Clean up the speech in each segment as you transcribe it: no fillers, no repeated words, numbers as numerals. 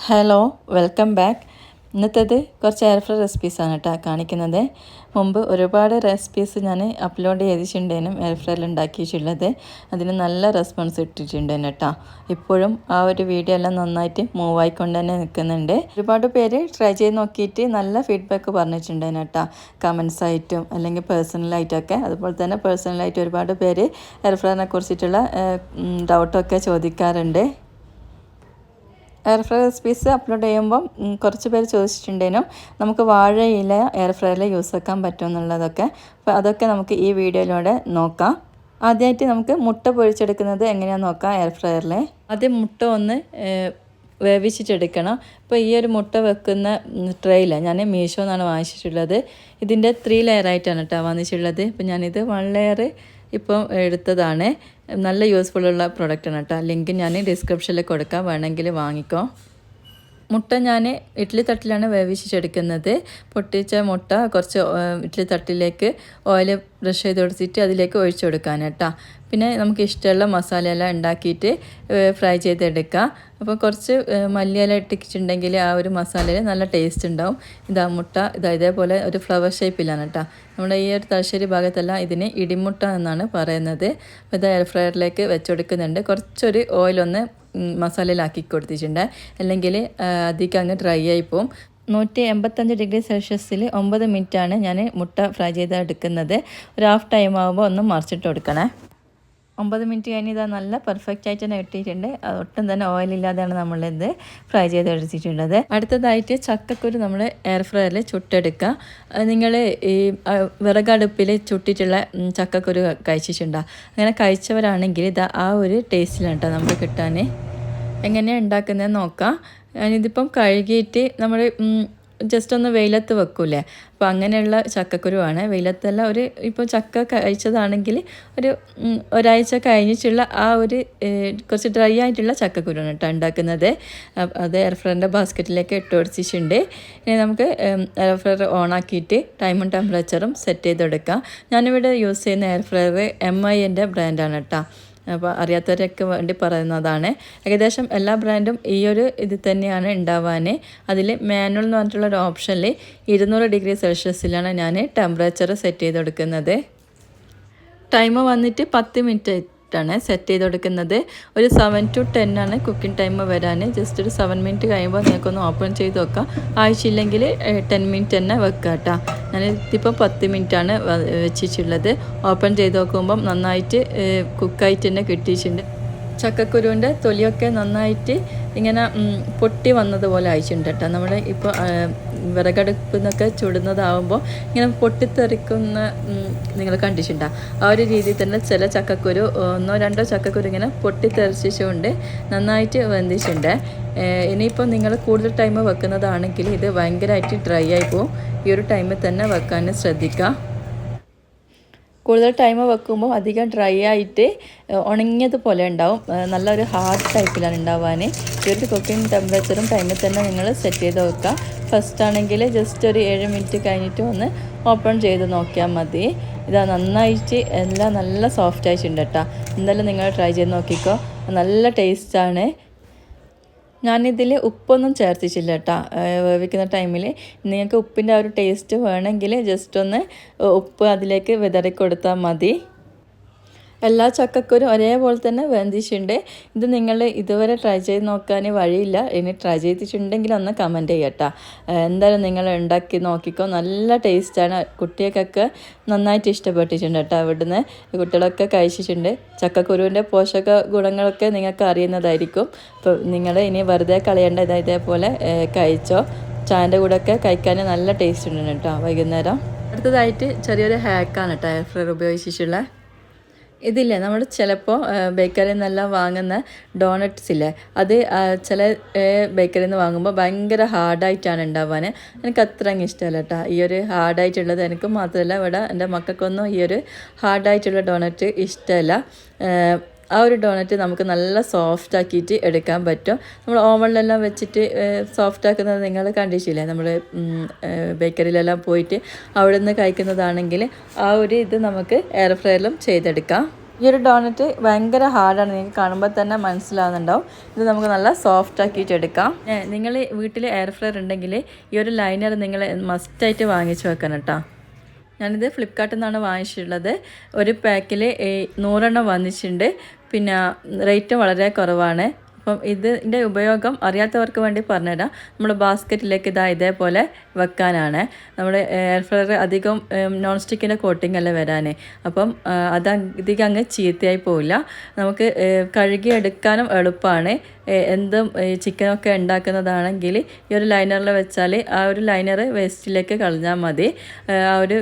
Hello welcome back. ഇന്നത്തേത് കുറച്ച് air fry റെസിപ്പീസാണ് കേട്ടോ കാണിക്കുന്നത്. മുമ്പ് ഒരുപാട് റെസിപ്പീസ് ഞാൻ അപ്ലോഡ് ചെയ്തിട്ടുണ്ടേനും എയർ ഫ്രൈയിൽ ഉണ്ടാക്കിയിട്ടുള്ളത്. അതിന് നല്ല റെസ്പോൺസ് ഇട്ടിട്ടുണ്ടേനും കേട്ടോ. ഇപ്പോഴും ആ ഒരു വീഡിയോ എല്ലാം നന്നായിട്ട് മൂവ് ആയിക്കൊണ്ട് തന്നെ നിൽക്കുന്നുണ്ട്. ഒരുപാട് പേര് ട്രൈ ചെയ്ത് നോക്കിയിട്ട് നല്ല ഫീഡ്ബാക്ക് പറഞ്ഞിട്ടുണ്ടേനും കേട്ടോ. കമൻസ് ആയിട്ടും അല്ലെങ്കിൽ പേഴ്സണലായിട്ടൊക്കെ. അതുപോലെ തന്നെ പേഴ്സണലായിട്ട് ഒരുപാട് പേര് എയർ ഫ്രൈനെ കുറിച്ചിട്ടുള്ള ഡൗട്ടൊക്കെ ചോദിക്കാറുണ്ട്. എയർ ഫ്രൈ റെസിപ്പീസ് അപ്ലോഡ് ചെയ്യുമ്പം കുറച്ച് പേര് ചോദിച്ചിട്ടുണ്ടേനും നമുക്ക് വാഴയില എയർ ഫ്രൈയിൽ യൂസ് ആക്കാൻ പറ്റുമെന്നുള്ളതൊക്കെ. അപ്പോൾ അതൊക്കെ നമുക്ക് ഈ വീഡിയോയിലൂടെ നോക്കാം. ആദ്യമായിട്ട് നമുക്ക് മുട്ട പൊരിച്ചെടുക്കുന്നത് എങ്ങനെയാണെന്ന് നോക്കാം. എയർ ഫ്രൈയറിൽ ആദ്യം മുട്ട ഒന്ന് വേവിച്ചിട്ടെടുക്കണം. അപ്പോൾ ഈ ഒരു മുട്ട വെക്കുന്ന ട്രേയിൽ ഞാൻ മീഷോ എന്നാണ് വാങ്ങിച്ചിട്ടുള്ളത്. ഇതിൻ്റെ 3 ലെയറായിട്ടാണ് കേട്ടോ വന്നിട്ടുള്ളത്. അപ്പോൾ ഞാനിത് 1 ലെയർ ഇപ്പം എടുത്തതാണ്. നല്ല യൂസ്ഫുള്ളുള്ള പ്രൊഡക്റ്റാണ് കേട്ടോ. ലിങ്ക് ഞാൻ ഡിസ്ക്രിപ്ഷനിൽ കൊടുക്കാം, വേണമെങ്കിൽ വാങ്ങിക്കോ. മുട്ട ഞാൻ ഇഡ്ഡലി തട്ടിലാണ് വേവിച്ചെടുക്കുന്നത്. പൊട്ടിച്ച മുട്ട കുറച്ച് ഇഡ്ഡലി തട്ടിലേക്ക് ഓയിൽ ബ്രഷ് ചെയ്ത് കൊടുത്തിട്ട് അതിലേക്ക് ഒഴിച്ചു കൊടുക്കാൻ കേട്ടോ. പിന്നെ നമുക്ക് ഇഷ്ടമുള്ള മസാലയെല്ലാം ഉണ്ടാക്കിയിട്ട് ഫ്രൈ ചെയ്തെടുക്കുക. അപ്പോൾ കുറച്ച് മല്ലിയില ഇട്ടിട്ടുണ്ടെങ്കിൽ ആ ഒരു മസാലയിൽ നല്ല ടേസ്റ്റ് ഉണ്ടാവും. ഇതാ മുട്ട ഇതേപോലെ ഒരു ഫ്ലവർ ഷേപ്പിലാണ് കേട്ടോ. നമ്മുടെ ഈ ഒരു തലശ്ശേരി ഭാഗത്തെല്ലാം ഇതിന് ഇടിമുട്ട എന്നാണ് പറയുന്നത്. അപ്പോൾ ഇത് എയർ ഫ്രയറിലേക്ക് വെച്ചുകൊടുക്കുന്നുണ്ട്. കുറച്ചൊരു ഓയിലൊന്ന് മസാലയിലാക്കി കൊടുത്തിട്ടുണ്ട്, അല്ലെങ്കിൽ അധികം അങ്ങ് ഡ്രൈ ആയി പോവും. 185 ഡിഗ്രി സെൽഷ്യസിൽ 9 മിനിറ്റാണ് ഞാൻ മുട്ട ഫ്രൈ ചെയ്ത് എടുക്കുന്നത്. ഒരു ഹാഫ് ടൈം ആകുമ്പോൾ ഒന്ന് മറിച്ചിട്ട് കൊടുക്കണേ. 9 മിനിറ്റ് കഴിഞ്ഞ് ഇതാ നല്ല പെർഫെക്റ്റ് ആയിട്ട് തന്നെ ഇട്ടിട്ടുണ്ട്. ഒട്ടും തന്നെ ഓയിലില്ലാതെയാണ് നമ്മളിത് ഫ്രൈ ചെയ്ത് എടുത്തിട്ടുള്ളത്. അടുത്തതായിട്ട് ചക്കക്കുരു നമ്മൾ എയർ ഫ്രയറിൽ ചുട്ടെടുക്കുക. നിങ്ങൾ ഈ വിറകടുപ്പിൽ ചുട്ടിട്ടുള്ള ചക്കക്കുരു കഴിച്ചിട്ടുണ്ടോ? അങ്ങനെ കഴിച്ചവരാണെങ്കിൽ ഇതാ ആ ഒരു ടേസ്റ്റിലാണ് കേട്ടോ നമുക്ക് കിട്ടാൻ. എങ്ങനെയാണ് ഉണ്ടാക്കുന്നതെന്ന് നോക്കാം. ഞാനിതിപ്പം കഴുകിയിട്ട് നമ്മൾ ജസ്റ്റ് ഒന്ന് വെയിലത്ത് വെക്കൂലേ, അപ്പോൾ അങ്ങനെയുള്ള ചക്കക്കുരുവാണ്. വെയിലത്തെല്ലാം ഇപ്പോൾ ചക്ക കഴിച്ചതാണെങ്കിൽ ഒരാഴ്ച കഴിഞ്ഞിട്ടുള്ള ആ ഒരു കുറച്ച് ഡ്രൈ ആയിട്ടുള്ള ചക്കക്കുരുവാണ് കേട്ടോ ഉണ്ടാക്കുന്നത്. അത് എയർ ഫ്രയറിൻ്റെ ബാസ്ക്കറ്റിലേക്ക് ഇട്ട് കൊടുത്തിട്ടുണ്ട്. ഇനി നമുക്ക് എയർ ഫ്രയർ ഓണാക്കിയിട്ട് ടൈമും ടെമ്പറേച്ചറും സെറ്റ് ചെയ്തെടുക്കാം. ഞാനിവിടെ യൂസ് ചെയ്യുന്ന എയർ ഫ്രയർ MIൻ്റെ ബ്രാൻഡാണ് കേട്ടോ. അപ്പോൾ അറിയാത്തവരൊക്കെ വേണ്ടി പറയുന്നതാണ്. ഏകദേശം എല്ലാ ബ്രാൻഡും ഈ ഒരു ഇത് തന്നെയാണ് ഉണ്ടാവാൻ. അതിൽ മാനുവൽ എന്ന് പറഞ്ഞിട്ടുള്ളൊരു ഓപ്ഷനിൽ 200 ഡിഗ്രി സെൽഷ്യസിലാണ് ഞാൻ ടെമ്പറേച്ചർ സെറ്റ് ചെയ്ത് കൊടുക്കുന്നത്. ടൈം വന്നിട്ട് 10 മിനിറ്റ് ാണ് സെറ്റ് ചെയ്ത് കൊടുക്കുന്നത്. ഒരു 7 to 10 ആണ് കുക്കിംഗ് ടൈം വരാൻ. ജസ്റ്റ് ഒരു 7 മിനിറ്റ് കഴിയുമ്പോൾ നിങ്ങൾക്കൊന്ന് ഓപ്പൺ ചെയ്ത് വെക്കാം. ആവശ്യമില്ലെങ്കിൽ 10 മിനിറ്റ് തന്നെ വെക്കുക കേട്ടോ. ഞാൻ ഇതിപ്പോൾ 10 മിനിറ്റാണ് വെച്ചിട്ടുള്ളത്. ഓപ്പൺ ചെയ്ത് നോക്കുമ്പം നന്നായിട്ട് കുക്കായിട്ട് തന്നെ കിട്ടിയിട്ടുണ്ട്. ചക്കക്കുരുവിൻ്റെ തൊലിയൊക്കെ നന്നായിട്ട് ഇങ്ങനെ പൊട്ടി വന്നതുപോലെ അയച്ചിട്ടുണ്ട് കേട്ടോ. നമ്മൾ ഇപ്പോൾ വിറകടുപ്പിൽ നിന്നൊക്കെ ചുടുന്നതാവുമ്പോൾ ഇങ്ങനെ പൊട്ടിത്തെറിക്കുന്ന നിങ്ങൾ കണ്ടിട്ടുണ്ടോ? ആ ഒരു രീതിയിൽ തന്നെ ചില ചക്കക്കുരു 1-2 ചക്കക്കുരു ഇങ്ങനെ പൊട്ടിത്തെറിച്ചുകൊണ്ട് നന്നായിട്ട് വെന്തിട്ടുണ്ട്. ഇനിയിപ്പോൾ നിങ്ങൾ കൂടുതൽ ടൈം വെക്കുന്നതാണെങ്കിൽ ഇത് ഭയങ്കരമായിട്ട് ഡ്രൈ ആയി പോകും. ഈ ഒരു ടൈമിൽ തന്നെ വെക്കാൻ ശ്രദ്ധിക്കുക. കൂടുതൽ ടൈം വെക്കുമ്പോൾ അധികം ഡ്രൈ ആയിട്ട് ഉണങ്ങിയതുപോലെ ഉണ്ടാവും. നല്ലൊരു ഹാർഡ് ടൈപ്പിലാണ് ഉണ്ടാവാൻ. ഈ ഒരു കുക്കിംഗ് ടെമ്പറേച്ചറും ടൈമിൽ തന്നെ നിങ്ങൾ സെറ്റ് ചെയ്ത് വെക്കുക. ഫസ്റ്റ് ആണെങ്കിൽ ജസ്റ്റ് ഒരു 7 മിനിറ്റ് കഴിഞ്ഞിട്ട് ഒന്ന് ഓപ്പൺ ചെയ്ത് നോക്കിയാൽ മതി. ഇതാ നന്നായിട്ട് എല്ലാം നല്ല സോഫ്റ്റ് ആയിട്ടുണ്ട് കേട്ടോ. എന്തായാലും നിങ്ങൾ ട്രൈ ചെയ്ത് നോക്കിക്കോ, നല്ല ടേസ്റ്റാണ്. ഞാനിതിൽ ഉപ്പൊന്നും ചേർത്തിച്ചില്ല കേട്ടോ. വേവിക്കുന്ന ടൈമിൽ നിങ്ങൾക്ക് ഉപ്പിൻ്റെ ആ ഒരു ടേസ്റ്റ് വേണമെങ്കിൽ ജസ്റ്റ് ഒന്ന് ഉപ്പ് അതിലേക്ക് വിതറി കൊടുത്താൽ മതി. എല്ലാ ചക്കക്കുരും ഒരേപോലെ തന്നെ വെന്തിട്ടുണ്ട്. ഇത് നിങ്ങൾ ഇതുവരെ ട്രൈ ചെയ്ത് നോക്കാൻ വഴിയില്ല. ഇനി ട്രൈ ചെയ്തിട്ടുണ്ടെങ്കിൽ ഒന്ന് കമൻറ്റ് ചെയ്യട്ടോ. എന്തായാലും നിങ്ങൾ ഉണ്ടാക്കി നോക്കിക്കോ, നല്ല ടേസ്റ്റാണ്. കുട്ടികൾക്കൊക്കെ നന്നായിട്ട് ഇഷ്ടപ്പെട്ടിട്ടുണ്ട് കേട്ടോ. ഇവിടുന്ന് കുട്ടികളൊക്കെ കഴിച്ചിട്ടുണ്ട്. ചക്കക്കുരുവിൻ്റെ പോഷക ഗുണങ്ങളൊക്കെ നിങ്ങൾക്ക് അറിയുന്നതായിരിക്കും. അപ്പോൾ നിങ്ങൾ ഇനി വെറുതെ കളയേണ്ട, ഇതേപോലെ കഴിച്ചോ. ചായൻ്റെ കൂടെയൊക്കെ കഴിക്കാൻ നല്ല ടേസ്റ്റ് ഉണ്ട് കേട്ടോ വൈകുന്നേരം. അടുത്തതായിട്ട് ചെറിയൊരു ഹാക്കാണ് കേട്ടോ എയർ ഫ്രയർ ഉപയോഗിച്ചിട്ടുള്ള. ഇതില്ലേ നമ്മൾ ചിലപ്പോൾ ബേക്കറിയിൽ നിന്നെല്ലാം വാങ്ങുന്ന ഡോണറ്റ്സ് ഇല്ലേ, അത് ചില ബേക്കറിയിൽ നിന്ന് വാങ്ങുമ്പോൾ ഭയങ്കര ഹാർഡായിട്ടാണ് ഉണ്ടാവാൻ. എനിക്ക് അത്ര അങ്ങ് ഇഷ്ടമല്ല കേട്ടോ ഈ ഒരു ഹാർഡായിട്ടുള്ളത്. എനിക്ക് മാത്രമല്ല ഇവിടെ എൻ്റെ മക്കൾക്കൊന്നും ഈ ഒരു ഹാർഡായിട്ടുള്ള ഡോണറ്റ് ഇഷ്ടമല്ല. ആ ഒരു ഡോണറ്റ് നമുക്ക് നല്ല സോഫ്റ്റ് ആക്കിയിട്ട് എടുക്കാൻ പറ്റും. നമ്മൾ ഓവനിലെല്ലാം വെച്ചിട്ട് സോഫ്റ്റ് ആക്കുന്നത് നിങ്ങൾ കണ്ടിട്ടില്ലേ? നമ്മൾ ബേക്കറിയിലെല്ലാം പോയിട്ട് അവിടെ നിന്ന് കഴിക്കുന്നതാണെങ്കിൽ ആ ഒരു ഇത് നമുക്ക് എയർ ഫ്രയറിലും ചെയ്തെടുക്കാം. ഈ ഒരു ഡോണറ്റ് ഭയങ്കര ഹാർഡാണ്, നിങ്ങൾക്ക് കാണുമ്പോൾ തന്നെ മനസ്സിലാവുന്നുണ്ടാവും. ഇത് നമുക്ക് നല്ല സോഫ്റ്റ് ആക്കിയിട്ട് എടുക്കാം. നിങ്ങൾ വീട്ടിൽ എയർ ഫ്രയർ ഉണ്ടെങ്കിൽ ഈ ഒരു ലൈനർ നിങ്ങൾ മസ്റ്റായിട്ട് വാങ്ങിച്ച് വെക്കണം കേട്ടോ. ഞാനിത് ഫ്ലിപ്കാർട്ടിൽ നിന്നാണ് വാങ്ങിച്ചിട്ടുള്ളത്. ഒരു പാക്കിൽ 100 വന്നിട്ടുണ്ട്. പിന്നെ റേറ്റും വളരെ കുറവാണ്. അപ്പം ഇതിൻ്റെ ഉപയോഗം അറിയാത്തവർക്ക് വേണ്ടി പറഞ്ഞുതരാം. നമ്മൾ ബാസ്ക്കറ്റിലേക്ക് ഇതേപോലെ വെക്കാനാണ്. നമ്മൾ എയർ ഫ്രയർ അധികം നോൺ സ്റ്റിക്കിൻ്റെ കോട്ടിംഗ് അല്ല വരാൻ. അപ്പം അത് അധികം അങ്ങ് ചീത്തയായി പോവില്ല. നമുക്ക് കഴുകിയെടുക്കാനും എളുപ്പമാണ്. എന്തും ചിക്കനൊക്കെ ഉണ്ടാക്കുന്നതാണെങ്കിൽ ഈ ഒരു ലൈനറിൽ വെച്ചാൽ ആ ഒരു ലൈനർ വേസ്റ്റിലേക്ക് കളഞ്ഞാൽ മതി. ആ ഒരു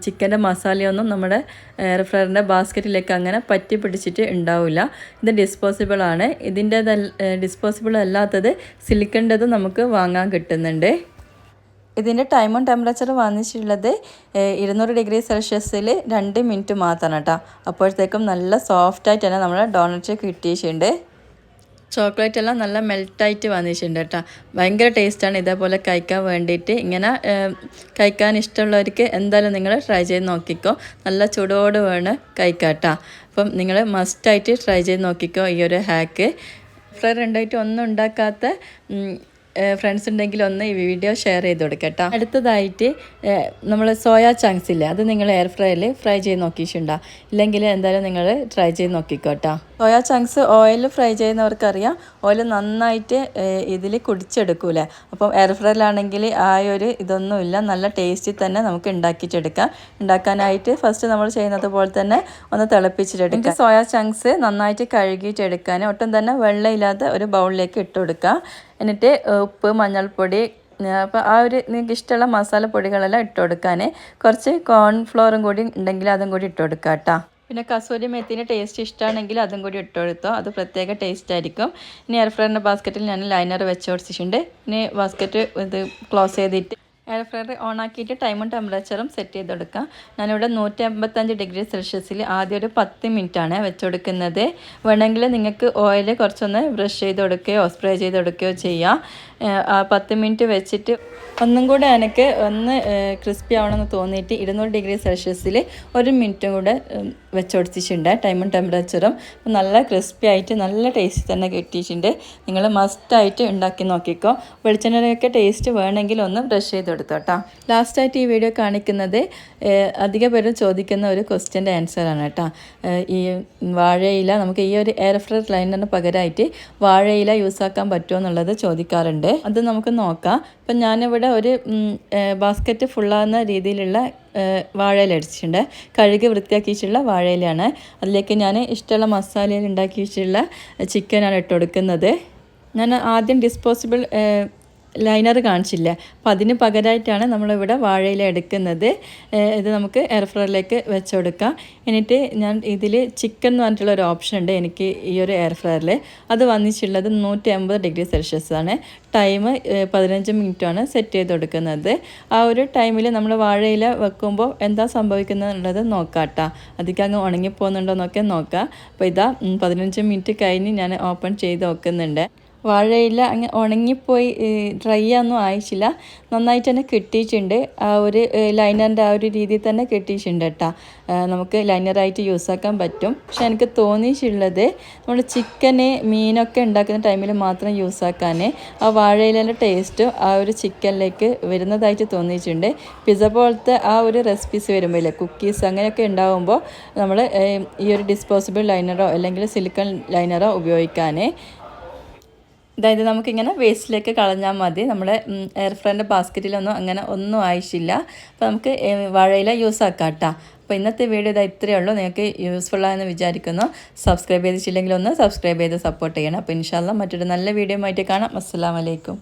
ചിക്കൻ്റെ മസാലയൊന്നും നമ്മുടെ എയർ ഫ്രയറിൻ്റെ ബാസ്ക്കറ്റിലേക്ക് അങ്ങനെ പറ്റി പിടിച്ചിട്ട് ഉണ്ടാവില്ല. ഇത് ഡിസ്പോസിബിൾ ആണ്. ഇതിൻ്റെ ഡിസ്പോസിബിൾ അല്ലാത്തത് സിലിക്കണ്ടത് നമുക്ക് വാങ്ങാൻ കിട്ടുന്നുണ്ട്. ഇതിൻ്റെ ടൈമും ടെമ്പറേച്ചർ വന്നിട്ടുള്ളത് 200 ഡിഗ്രി സെൽഷ്യസിൽ 2 മിനിറ്റ് മാത്രമാണ് കേട്ടോ. അപ്പോഴത്തേക്കും നല്ല സോഫ്റ്റായിട്ട് തന്നെ നമ്മുടെ ഡോണറ്റ് കിട്ടിയിട്ടുണ്ട്. ചോക്ലേറ്റ് എല്ലാം നല്ല മെൽറ്റായിട്ട് വന്നിട്ടുണ്ട് കേട്ടോ. ഭയങ്കര ടേസ്റ്റാണ്. ഇതേപോലെ കഴിക്കാൻ വേണ്ടിയിട്ട് ഇങ്ങനെ കഴിക്കാൻ ഇഷ്ടമുള്ളവർക്ക് എന്തായാലും നിങ്ങൾ ട്രൈ ചെയ്ത് നോക്കിക്കോ. നല്ല ചൂടോട് വേണം കഴിക്കാം കേട്ടോ. അപ്പം നിങ്ങൾ മസ്റ്റായിട്ട് ട്രൈ ചെയ്ത് നോക്കിക്കോ ഈ ഒരു ഹാക്ക്. ഫ്രയർ ഉണ്ടായിട്ട് ഒന്നും ഉണ്ടാക്കാത്ത ഫ്രണ്ട്സ് ഉണ്ടെങ്കിൽ ഒന്ന് ഈ വീഡിയോ ഷെയർ ചെയ്ത് കൊടുക്കട്ടോ. അടുത്തതായിട്ട് നമ്മൾ സോയാ ചങ്ക്സ് ഇല്ലേ, അത് നിങ്ങൾ എയർ ഫ്രയറിൽ ഫ്രൈ ചെയ്ത് നോക്കിയിട്ടുണ്ടോ? ഇല്ലെങ്കിൽ എന്തായാലും നിങ്ങൾ ട്രൈ ചെയ്ത് നോക്കിക്കോട്ടോ. സോയാ ചങ്ക്സ് ഓയിൽ ഫ്രൈ ചെയ്യുന്നവർക്കറിയാം, ഓയിൽ നന്നായിട്ട് ഇതിൽ കുടിച്ചെടുക്കൂലേ. അപ്പം എയർ ഫ്രയറിലാണെങ്കിൽ ആ ഒരു ഇതൊന്നുമില്ല, നല്ല ടേസ്റ്റിൽ തന്നെ നമുക്ക് ഉണ്ടാക്കിയിട്ടെടുക്കാം. ഉണ്ടാക്കാനായിട്ട് ഫസ്റ്റ് നമ്മൾ ചെയ്യുന്നത് പോലെ തന്നെ ഒന്ന് തിളപ്പിച്ചിട്ടെടുക്കാം. സോയാ ചങ്ക്സ് നന്നായിട്ട് കഴുകിയിട്ടെടുക്കാൻ ഒട്ടും തന്നെ വെള്ളമില്ലാതെ ഒരു ബൗളിലേക്ക് ഇട്ട് കൊടുക്കുക. എന്നിട്ട് ഉപ്പ്, മഞ്ഞൾപ്പൊടി, അപ്പോൾ ആ ഒരു നിങ്ങൾക്ക് ഇഷ്ടമുള്ള മസാലപ്പൊടികളെല്ലാം ഇട്ട് കൊടുക്കാൻ. കുറച്ച് കോൺഫ്ലോറും കൂടി ഉണ്ടെങ്കിൽ അതും കൂടി ഇട്ട് കൊടുക്കുക കേട്ടോ. പിന്നെ കസൂരി മെത്തിൻ്റെ ടേസ്റ്റ് ഇഷ്ടമാണെങ്കിൽ അതും കൂടി ഇട്ട് കൊടുത്തോ, അത് പ്രത്യേക ടേസ്റ്റ് ആയിരിക്കും. ഇനി എയർ ഫ്രയറിൻ്റെ ബാസ്ക്കറ്റിൽ ഞാൻ ലൈനർ വെച്ച് കൊടുത്തിട്ടുണ്ട്. ഇനി ബാസ്ക്കറ്റ് ഇത് ക്ലോസ് ചെയ്തിട്ട് എയർ ഫ്രയർ ഓണാക്കിയിട്ട് ടൈമും ടെമ്പറേച്ചറും സെറ്റ് ചെയ്ത് കൊടുക്കാം. ഞാനിവിടെ 185 ഡിഗ്രി സെൽഷ്യസിൽ ആദ്യം ഒരു 10 മിനിറ്റാണ് വെച്ച് കൊടുക്കുന്നത്. വേണമെങ്കിൽ നിങ്ങൾക്ക് ഓയിൽ കുറച്ചൊന്ന് ബ്രഷ് ചെയ്ത് കൊടുക്കുകയോ സ്പ്രേ ചെയ്ത് കൊടുക്കുകയോ ചെയ്യാം. 10 മിനിറ്റ് വെച്ചിട്ട് ഒന്നും കൂടെ എനിക്ക് ഒന്ന് ക്രിസ്പി ആവണമെന്ന് തോന്നിയിട്ട് 200 ഡിഗ്രി സെൽഷ്യസിൽ 1 മിനിറ്റും കൂടെ വെച്ച് കൊടുത്തിട്ടുണ്ട്. ടൈമും ടെമ്പറേച്ചറും നല്ല ക്രിസ്പി ആയിട്ട് നല്ല ടേസ്റ്റ് തന്നെ കിട്ടിയിട്ടുണ്ട്. നിങ്ങൾ മസ്റ്റായിട്ട് ഉണ്ടാക്കി നോക്കിക്കോ. വെളിച്ചെണ്ണയൊക്കെ ടേസ്റ്റ് വേണമെങ്കിൽ ഒന്ന് ബ്രഷ് ചെയ്ത് കൊടുത്തോട്ടോ. ലാസ്റ്റായിട്ട് ഈ വീഡിയോ കാണിക്കുന്നത് അധിക പേരും ചോദിക്കുന്ന ഒരു ക്വസ്റ്റ്യൻ്റെ ആൻസറാണ് കേട്ടോ. ഈ വാഴയില നമുക്ക് ഈ ഒരു എയർ ഫ്രയർ ലൈനറിന് പകരമായിട്ട് വാഴയില യൂസാക്കാൻ പറ്റുമോ എന്നുള്ളത് ചോദിക്കാറുണ്ട്. അത് നമുക്ക് നോക്കാം. ഇപ്പം ഞാനിവിടെ ഒരു ബാസ്ക്കറ്റ് ഫുള്ളാകുന്ന രീതിയിലുള്ള വാഴയില അടിച്ചിട്ടുണ്ട്. കഴുകി വൃത്തിയാക്കിയിട്ടുള്ള വാഴയിലാണ്. അതിലേക്ക് ഞാൻ ഇഷ്ടമുള്ള മസാലയിൽ ഉണ്ടാക്കി വെച്ചിട്ടുള്ള ചിക്കനാണ് ഇട്ട് കൊടുക്കുന്നത്. ഞാൻ ആദ്യം ഡിസ്പോസിബിൾ ലൈനർ കാണിച്ചില്ല, അപ്പോൾ അതിന് പകരമായിട്ടാണ് നമ്മളിവിടെ വാഴയില എടുക്കുന്നത്. ഇത് നമുക്ക് എയർ ഫ്രയറിലേക്ക് വെച്ച് കൊടുക്കാം. എന്നിട്ട് ഞാൻ ഇതിൽ ചിക്കൻ എന്ന് പറഞ്ഞിട്ടുള്ള ഒരു ഓപ്ഷൻ ഉണ്ട് എനിക്ക് ഈ ഒരു എയർ ഫ്രയറിൽ. അത് വന്നിട്ടുള്ളത് 180 ഡിഗ്രി സെൽഷ്യസ് ആണ്. ടൈം 15 മിനിറ്റാണ് സെറ്റ് ചെയ്ത് കൊടുക്കുന്നത്. ആ ഒരു ടൈമിൽ നമ്മൾ വാഴയില വെക്കുമ്പോൾ എന്താ സംഭവിക്കുന്നത് എന്നുള്ളത് നോക്കാം കേട്ടോ. അധികം അങ്ങ് ഉണങ്ങിപ്പോകുന്നുണ്ടോ എന്നൊക്കെ നോക്കാം. അപ്പോൾ ഇതാ 15 മിനിറ്റ് കഴിഞ്ഞ് ഞാൻ ഓപ്പൺ ചെയ്ത് നോക്കുന്നുണ്ട്. വാഴയില അങ്ങ് ഉണങ്ങിപ്പോയി ഡ്രൈ ഒന്നും ആയിട്ടില്ല, നന്നായിട്ട് തന്നെ കിട്ടിയിട്ടുണ്ട്. ആ ഒരു ലൈനറിൻ്റെ ആ ഒരു രീതിയിൽ തന്നെ കിട്ടിയിട്ടുണ്ട് കേട്ടോ. നമുക്ക് ലൈനറായിട്ട് യൂസാക്കാൻ പറ്റും. പക്ഷെ എനിക്ക് തോന്നിയിട്ടുള്ളത് നമ്മൾ ചിക്കന്, മീനൊക്കെ ഉണ്ടാക്കുന്ന ടൈമിൽ മാത്രം യൂസാക്കാൻ ആ വാഴയിലേൻ്റെ ടേസ്റ്റ് ആ ഒരു ചിക്കനിലേക്ക് വരുന്നതായിട്ട് തോന്നിയിട്ടുണ്ട്. പിസ്സ പോലത്തെ ആ ഒരു റെസിപ്പീസ് വരുമ്പോൾ ഇല്ലേ, കുക്കീസ് അങ്ങനെയൊക്കെ ഉണ്ടാകുമ്പോൾ നമ്മൾ ഈ ഒരു ഡിസ്പോസിബിൾ ലൈനറോ അല്ലെങ്കിൽ സിലിക്കൺ ലൈനറോ ഉപയോഗിക്കാൻ. അതായത് നമുക്കിങ്ങനെ വേസ്റ്റിലേക്ക് കളഞ്ഞാൽ മതി. നമ്മുടെ എയർ ഫ്രയറിൻ്റെ ബാസ്ക്കറ്റിലൊന്നും അങ്ങനെ ഒന്നും ആവശ്യമില്ല. അപ്പോൾ നമുക്ക് വാഴയില യൂസ് ആക്കാം കേട്ടോ. അപ്പോൾ ഇന്നത്തെ വീഡിയോ ഇത്രയേ ഉള്ളൂ. നിങ്ങൾക്ക് യൂസ്ഫുള്ളായെന്ന് വിചാരിക്കുന്നു. സബ്സ്ക്രൈബ് ചെയ്തിട്ടില്ലെങ്കിൽ ഒന്ന് സബ്സ്ക്രൈബ് ചെയ്ത് സപ്പോർട്ട് ചെയ്യണം. അപ്പോൾ ഇൻഷാ അല്ലാഹ് മറ്റൊരു നല്ല വീഡിയോ ആയിട്ട് കാണാം. അസ്സലാമു അലൈക്കും.